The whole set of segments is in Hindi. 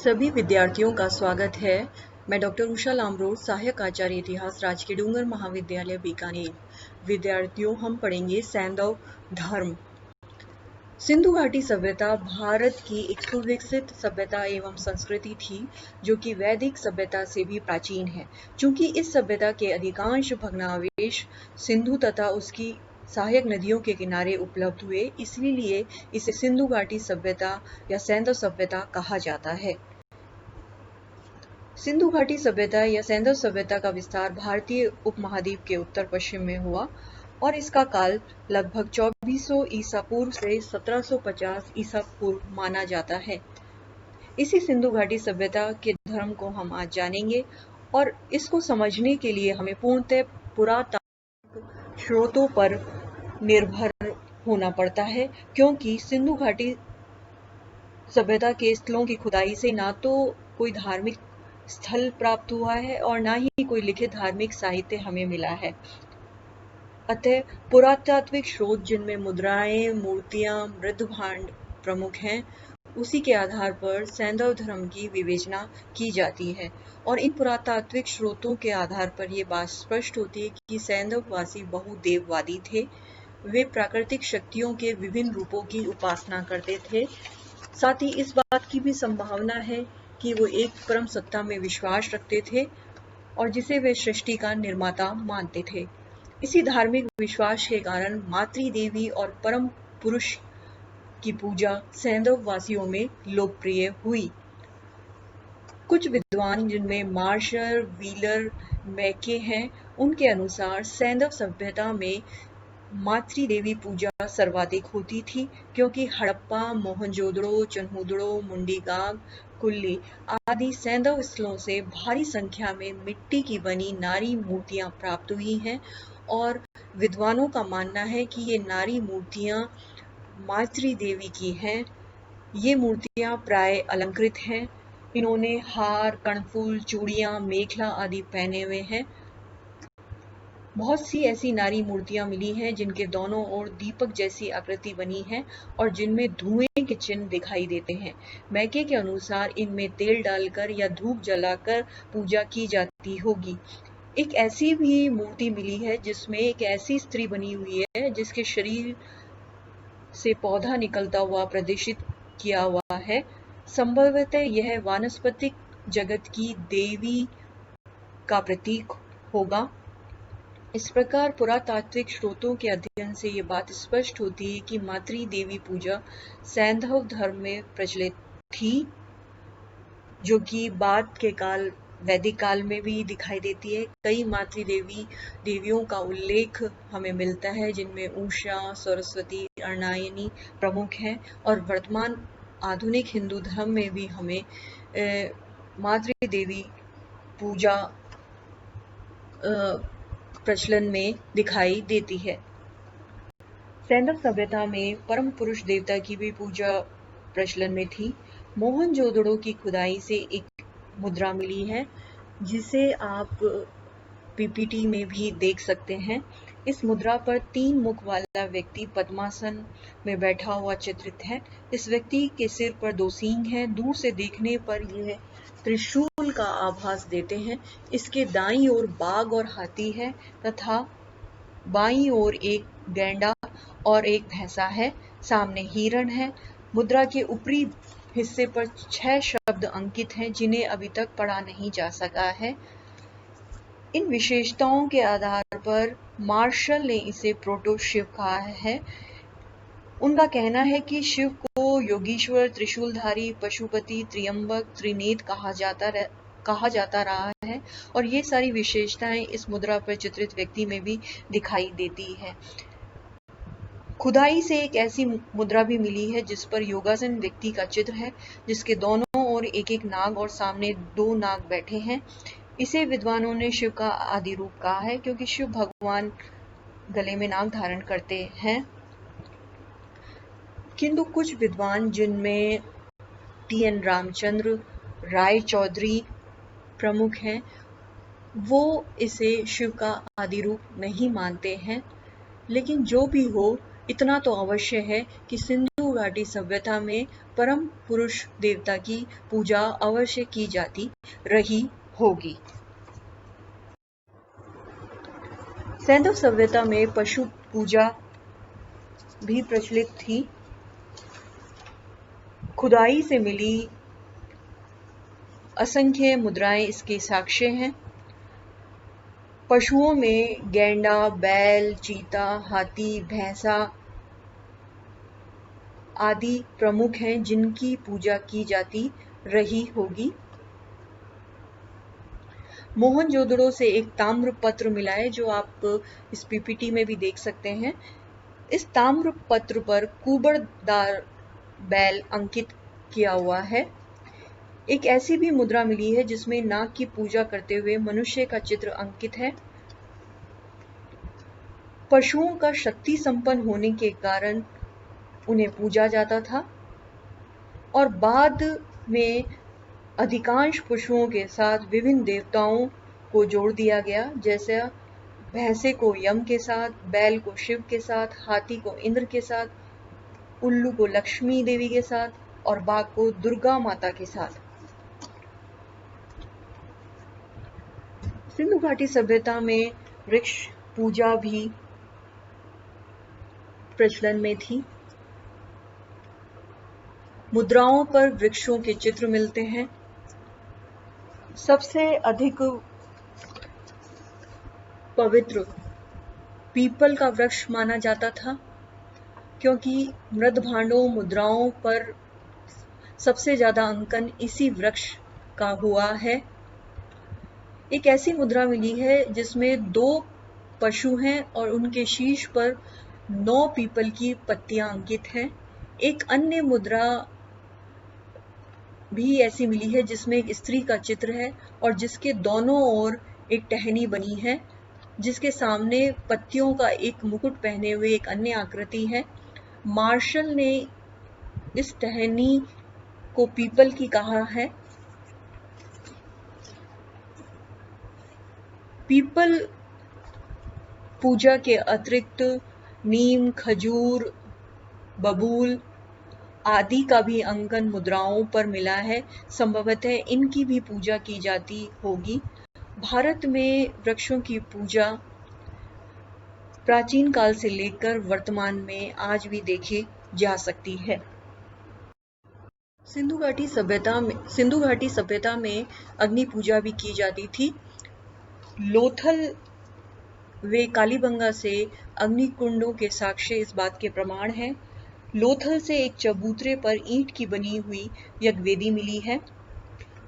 सभी विद्यार्थियों का स्वागत है। मैं डॉक्टर उषा लामरोड, सहायक आचार्य इतिहास, राजकीय डूंगर महाविद्यालय बीकानेर। विद्यार्थियों, हम पढ़ेंगे सैंधव धर्म। सिंधु घाटी सभ्यता भारत की एक सुविकसित सभ्यता एवं संस्कृति थी, जो कि वैदिक सभ्यता से भी प्राचीन है। चूंकि इस सभ्यता के अधिकांश भग्नावशेष सिंधु तथा उसकी सहायक नदियों के किनारे उपलब्ध हुए, इसलिए इसे सिंधु घाटी सभ्यता या सैंधव सभ्यता कहा जाता है। सिंधु घाटी सभ्यता या सैंधव सभ्यता का विस्तार भारतीय उपमहाद्वीप के उत्तर पश्चिम में हुआ और इसका काल लगभग 2400 ईसा पूर्व से 1750 ईसा पूर्व माना जाता है। इसी सिंधु घाटी सभ्यता के धर्म को हम आज जानेंगे और इसको समझने के लिए हमें पूर्णतः पुरातात्विक स्रोतों पर निर्भर होना पड़ता है, क्योंकि सिंधु घाटी सभ्यता के स्थलों की खुदाई से ना तो कोई धार्मिक स्थल प्राप्त हुआ है और ना ही कोई लिखित धार्मिक साहित्य हमें मिला है। अतः पुरातात्विक स्रोत, जिनमें मुद्राएं, मूर्तियां, मृदभांड प्रमुख हैं, उसी के आधार पर सैंधव धर्म की विवेचना की जाती है। और इन पुरातात्विक स्रोतों के आधार पर यह बात स्पष्ट होती है कि सैंधववासी बहुदेववादी थे। वे प्राकृतिक शक्तियों के विभिन्न रूपों की उपासना करते थे। साथ ही इस बात की भी संभावना है कि वो एक परम सत्ता में विश्वास रखते थे और जिसे वे सृष्टि का निर्माता मानते थे। इसी धार्मिक विश्वास के कारण मातृदेवी और परम पुरुष की पूजा सैंधव वासियों में लोकप्रिय हुई। कुछ विद्वान, जिनमें मार्शल, व्हीलर, मैके हैं, उनके अनुसार सैंधव सभ्यता में मातृदेवी पूजा सर्वाधिक होती थी, क्योंकि हड़प्पा, मोहनजोदड़ो, चन्हुदड़ो, मुंडीगाग, कुल्ली आदि सैंधव स्थलों से भारी संख्या में मिट्टी की बनी नारी मूर्तियां प्राप्त हुई हैं और विद्वानों का मानना है कि ये नारी मूर्तियां मातृदेवी की हैं। ये मूर्तियां प्राय अलंकृत हैं। इन्होंने हार, कर्णफूल, चूड़ियां, मेखला आदि पहने हुए हैं। बहुत सी ऐसी नारी मूर्तियां मिली हैं जिनके दोनों ओर दीपक जैसी आकृति बनी है और जिनमें धुएं के चिन्ह दिखाई देते हैं। मैके के अनुसार इनमें तेल डालकर या धूप जलाकर पूजा की जाती होगी। एक ऐसी भी मूर्ति मिली है जिसमें एक ऐसी स्त्री बनी हुई है जिसके शरीर से पौधा निकलता हुआ प्रदर्शित किया हुआ है। संभवतः यह वानस्पतिक जगत की देवी का प्रतीक होगा। इस प्रकार पुरातात्विक स्रोतों के अध्ययन से ये बात स्पष्ट होती है कि मातृदेवी पूजा सैंधव धर्म में प्रचलित थी, जो कि बाद के काल वैदिक काल में भी दिखाई देती है। कई देवियों का उल्लेख हमें मिलता है, जिनमें उषा, सरस्वती, अर्णायनी प्रमुख हैं और वर्तमान आधुनिक हिंदू धर्म में भी हमें मातृदेवी पूजा प्रचलन में दिखाई देती है। सैंधव सभ्यता में परम पुरुष देवता की भी पूजा प्रचलन में थी। मोहनजोदड़ो की खुदाई से एक मुद्रा मिली है, जिसे आप पीपीटी में भी देख सकते हैं। इस मुद्रा पर 3 मुख वाला व्यक्ति पद्मासन में बैठा हुआ चित्रित है। इस व्यक्ति के सिर पर 2 सींग हैं। दूर से देखने पर यह त्रिशूल का आभास देते हैं। इसके दाईं ओर बाघ और हाथी है तथा बाईं ओर एक गैंडा और एक भैंसा है। सामने हिरण है। मुद्रा के ऊपरी हिस्से पर 6 शब्द अंकित हैं, जिन्हें अभी तक पढ़ा नहीं जा सका है। इन विशेषताओं के आधार पर मार्शल ने इसे प्रोटो शिव कहा है। उनका कहना है कि शिव को योगीश्वर, त्रिशूलधारी, पशुपति, त्रियंबक, त्रिनेत्र कहा जाता रहा है और ये सारी विशेषताएं इस मुद्रा पर चित्रित व्यक्ति में भी दिखाई देती है। खुदाई से एक ऐसी मुद्रा भी मिली है जिस पर योगासन व्यक्ति का चित्र है, जिसके दोनों ओर एक एक नाग और सामने 2 नाग बैठे हैं। इसे विद्वानों ने शिव का आदि रूप कहा है, क्योंकि शिव भगवान गले में नाग धारण करते हैं। किंतु कुछ विद्वान, जिनमें टी.एन. रामचंद्र, राय चौधरी प्रमुख हैं, वो इसे शिव का आदि रूप नहीं मानते हैं। लेकिन जो भी हो, इतना तो अवश्य है कि सिंधु घाटी सभ्यता में परम पुरुष देवता की पूजा अवश्य की जाती रही होगी। सिंधु सभ्यता में पशु पूजा भी प्रचलित थी। खुदाई से मिली असंख्य मुद्राएं इसके साक्ष्य हैं। पशुओं में गैंडा, बैल, चीता, हाथी, भैंसा आदि प्रमुख हैं जिनकी पूजा की जाती रही होगी। मोहनजोदड़ो से एक ताम्र पत्र मिला है जो आप इस पीपीटी में भी देख सकते हैं। इस ताम्र पत्र पर कुबड़दार बैल अंकित किया हुआ है। एक ऐसी भी मुद्रा मिली है जिसमें नाग की पूजा करते हुए मनुष्य का चित्र अंकित है। पशुओं का शक्ति संपन्न होने के कारण उन्हें पूजा जाता था और बाद में अधिकांश पशुओं के साथ विभिन्न देवताओं को जोड़ दिया गया, जैसे भैंसे को यम के साथ, बैल को शिव के साथ, हाथी को इंद्र के साथ, उल्लू को लक्ष्मी देवी के साथ और बाघ को दुर्गा माता के साथ। सिंधु घाटी सभ्यता में वृक्ष पूजा भी प्रचलन में थी। मुद्राओं पर वृक्षों के चित्र मिलते हैं। सबसे अधिक पवित्र पीपल का वृक्ष माना जाता था, क्योंकि मृदभांडों मुद्राओं पर सबसे ज्यादा अंकन इसी वृक्ष का हुआ है। एक ऐसी मुद्रा मिली है जिसमें 2 पशु हैं और उनके शीर्ष पर 9 पीपल की पत्तियां अंकित हैं। एक अन्य मुद्रा भी ऐसी मिली है जिसमें एक स्त्री का चित्र है और जिसके दोनों ओर एक टहनी बनी है, जिसके सामने पत्तियों का एक मुकुट पहने हुए एक अन्य आकृति है। मार्शल ने इस टहनी को पीपल की कहा है। पीपल पूजा के अतिरिक्त नीम, खजूर, बबूल आदि का भी अंकन मुद्राओं पर मिला है। संभवतः इनकी भी पूजा की जाती होगी। भारत में वृक्षों की पूजा प्राचीन काल से लेकर वर्तमान में आज भी देखी जा सकती है। सिंधु घाटी सभ्यता में अग्नि पूजा भी की जाती थी। लोथल वे कालीबंगा से अग्नि कुंडों के साक्ष्य इस बात के प्रमाण हैं। लोथल से एक चबूतरे पर ईंट की बनी हुई यज्ञवेदी मिली है,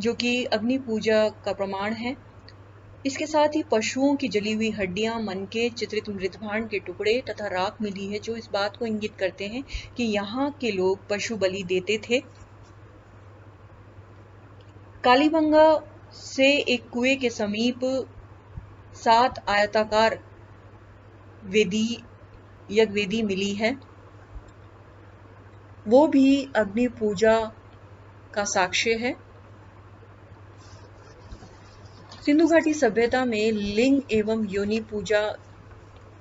जो कि अग्नि पूजा का प्रमाण है। इसके साथ ही पशुओं की जली हुई हड्डियां, मनके, चित्रित मृतभांड के टुकड़े तथा राख मिली है, जो इस बात को इंगित करते हैं कि यहाँ के लोग पशु बलि देते थे। कालीबंगा से एक कुएं के समीप 7 आयताकार यज्ञवेदी मिली है। वो भी अग्नि पूजा का साक्ष्य है। सिंधु घाटी सभ्यता में लिंग एवं योनि पूजा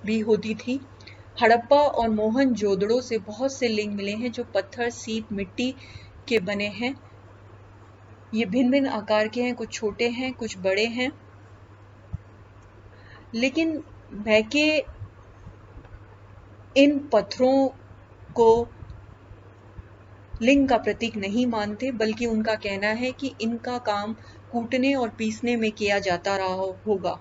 भी होती थी। हड़प्पा और मोहनजोदड़ो से बहुत से लिंग मिले हैं जो पत्थर, सीट, मिट्टी के बने हैं। ये भिन्न भिन्न आकार के हैं, कुछ छोटे हैं, कुछ बड़े हैं, लेकिन भैके इन पत्थरों को लिंग का प्रतीक नहीं मानते, बल्कि उनका कहना है कि इनका काम कूटने और पीसने में किया जाता रहा होगा।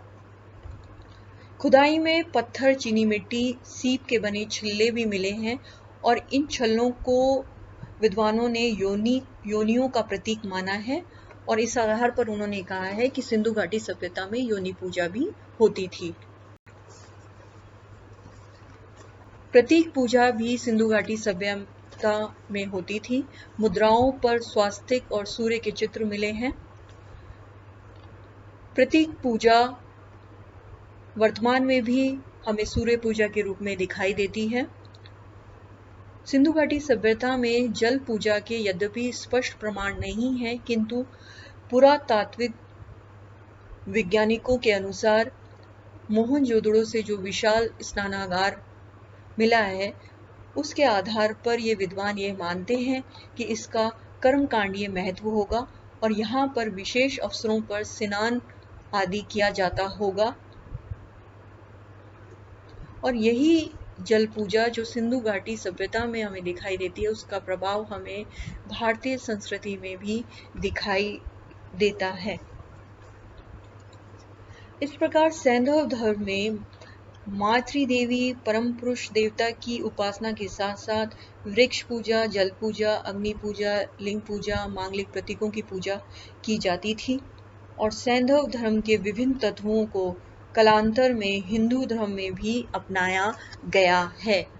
खुदाई में पत्थर, चीनी मिट्टी, सीप के बने छल्ले भी मिले हैं और इन छल्लों को विद्वानों ने योनियों का प्रतीक माना है और इस आधार पर उन्होंने कहा है कि सिंधु घाटी सभ्यता में योनि पूजा भी होती थी। प्रतीक पूजा भी सिंधु घाटी सभ्यता में होती थी। मुद्राओं पर स्वास्तिक और सूर्य के चित्र मिले हैं। प्रतीक पूजा वर्तमान में भी हमें सूर्य पूजा के रूप में दिखाई देती है। सिंधु घाटी सभ्यता में जल पूजा के यद्यपि स्पष्ट प्रमाण नहीं है, किंतु पुरातात्विक वैज्ञानिकों के अनुसार मोहनजोदड़ो से जो विशाल स्नानागार मिला है, उसके आधार पर ये विद्वान ये मानते हैं कि इसका कर्मकांडीय महत्व होगा और यहाँ पर विशेष अवसरों पर स्नान आदि किया जाता होगा। और यही जल पूजा जो सिंधु घाटी सभ्यता में हमें दिखाई देती है, उसका प्रभाव हमें भारतीय संस्कृति में भी दिखाई देता है। इस प्रकार सैंधव धर्म में मातृ देवी परम पुरुष देवता की उपासना के साथ साथ वृक्ष पूजा, जल पूजा, अग्नि पूजा, लिंग पूजा, मांगलिक प्रतीकों की पूजा की जाती थी। और सैंधव धर्म के विभिन्न तत्वों को कालांतर में हिंदू धर्म में भी अपनाया गया है।